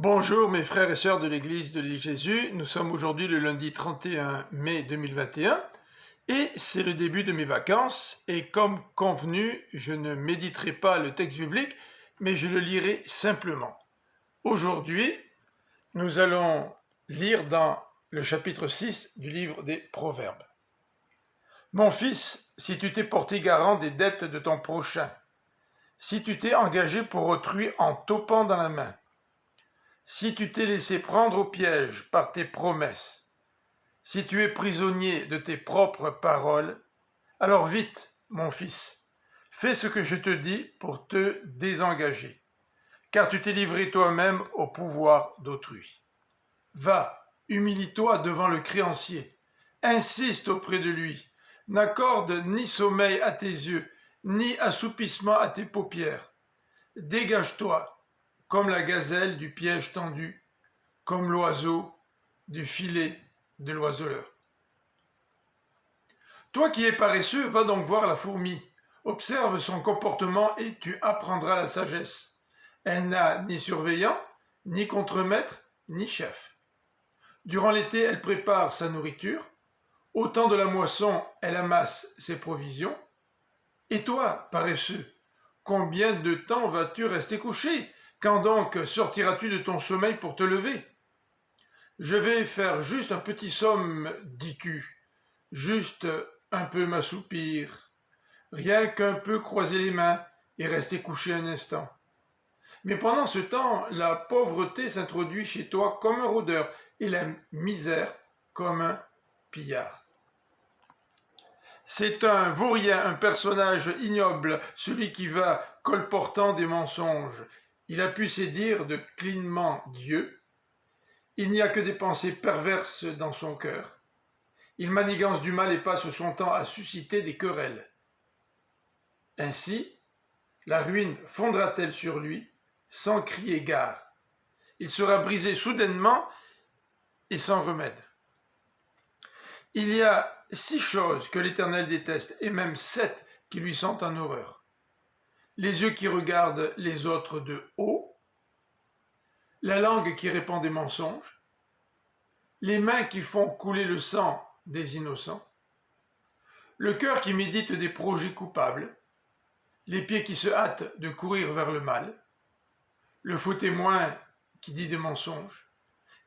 Bonjour mes frères et sœurs de l'Église de l'île Jésus, nous sommes aujourd'hui le lundi 31 mai 2021 et c'est le début de mes vacances et comme convenu, je ne méditerai pas le texte biblique mais je le lirai simplement. Aujourd'hui, nous allons lire dans le chapitre 6 du livre des Proverbes. Mon fils, si tu t'es porté garant des dettes de ton prochain, si tu t'es engagé pour autrui en topant dans la main, si tu t'es laissé prendre au piège par tes promesses, si tu es prisonnier de tes propres paroles, alors vite, mon fils, fais ce que je te dis pour te désengager, car tu t'es livré toi-même au pouvoir d'autrui. Va, humilie-toi devant le créancier, insiste auprès de lui, n'accorde ni sommeil à tes yeux, ni assoupissement à tes paupières. Dégage-toi, comme la gazelle du piège tendu, comme l'oiseau du filet de l'oiseleur. Toi qui es paresseux, va donc voir la fourmi, observe son comportement et tu apprendras la sagesse. Elle n'a ni surveillant, ni contremaître, ni chef. Durant l'été, elle prépare sa nourriture, au temps de la moisson, elle amasse ses provisions. Et toi, paresseux, combien de temps vas-tu rester couché? Quand donc sortiras-tu de ton sommeil pour te lever? Je vais faire juste un petit somme, dis-tu, juste un peu m'assoupir, rien qu'un peu croiser les mains et rester couché un instant. Mais pendant ce temps, la pauvreté s'introduit chez toi comme un rôdeur et la misère comme un pillard. C'est un vaurien, un personnage ignoble, celui qui va colportant des mensonges. Il a pu séduire de clinement Dieu. Il n'y a que des pensées perverses dans son cœur. Il manigance du mal et passe son temps à susciter des querelles. Ainsi, la ruine fondra-t-elle sur lui, sans crier gare. Il sera brisé soudainement et sans remède. Il y a 6 choses que l'Éternel déteste, et même 7 qui lui sont en horreur. Les yeux qui regardent les autres de haut, la langue qui répand des mensonges, les mains qui font couler le sang des innocents, le cœur qui médite des projets coupables, les pieds qui se hâtent de courir vers le mal, le faux témoin qui dit des mensonges,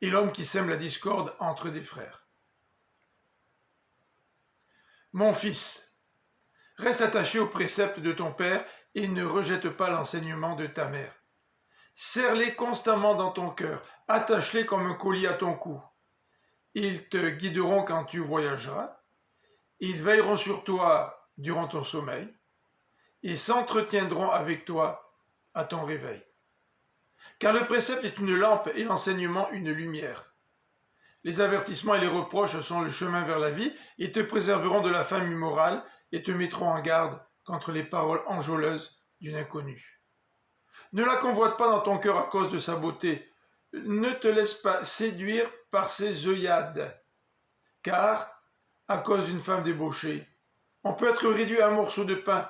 et l'homme qui sème la discorde entre des frères. Mon fils, reste attaché aux préceptes de ton père et ne rejette pas l'enseignement de ta mère. Serre-les constamment dans ton cœur, attache-les comme un collier à ton cou. Ils te guideront quand tu voyageras, ils veilleront sur toi durant ton sommeil et s'entretiendront avec toi à ton réveil. Car le précepte est une lampe et l'enseignement une lumière. Les avertissements et les reproches sont le chemin vers la vie et te préserveront de la fame immorale et te mettront en garde contre les paroles enjôleuses d'une inconnue. Ne la convoite pas dans ton cœur à cause de sa beauté. Ne te laisse pas séduire par ses œillades. Car, à cause d'une femme débauchée, on peut être réduit à un morceau de pain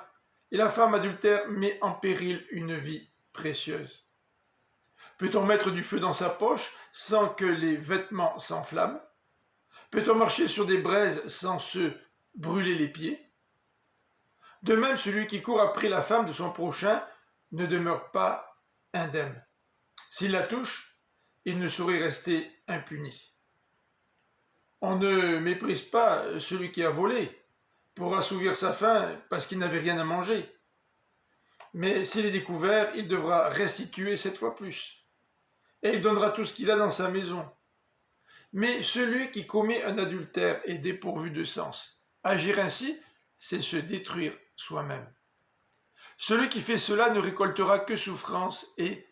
et la femme adultère met en péril une vie précieuse. Peut-on mettre du feu dans sa poche sans que les vêtements s'enflamment? Peut-on marcher sur des braises sans se brûler les pieds? De même, celui qui court après la femme de son prochain ne demeure pas indemne. S'il la touche, il ne saurait rester impuni. On ne méprise pas celui qui a volé pour assouvir sa faim parce qu'il n'avait rien à manger. Mais s'il est découvert, il devra restituer 7 fois plus. Et il donnera tout ce qu'il a dans sa maison. Mais celui qui commet un adultère est dépourvu de sens. Agir ainsi, c'est se détruire soi-même. Celui qui fait cela ne récoltera que souffrance et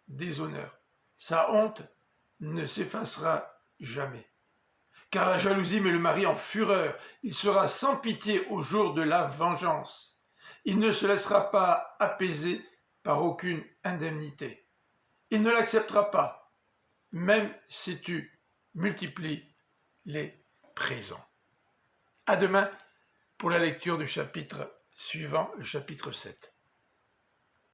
déshonneur. Sa honte ne s'effacera jamais. Car la jalousie met le mari en fureur. Il sera sans pitié au jour de la vengeance. Il ne se laissera pas apaiser par aucune indemnité. Il ne l'acceptera pas, même si tu multiplies les prisons. À demain pour la lecture du chapitre suivant, le chapitre 7.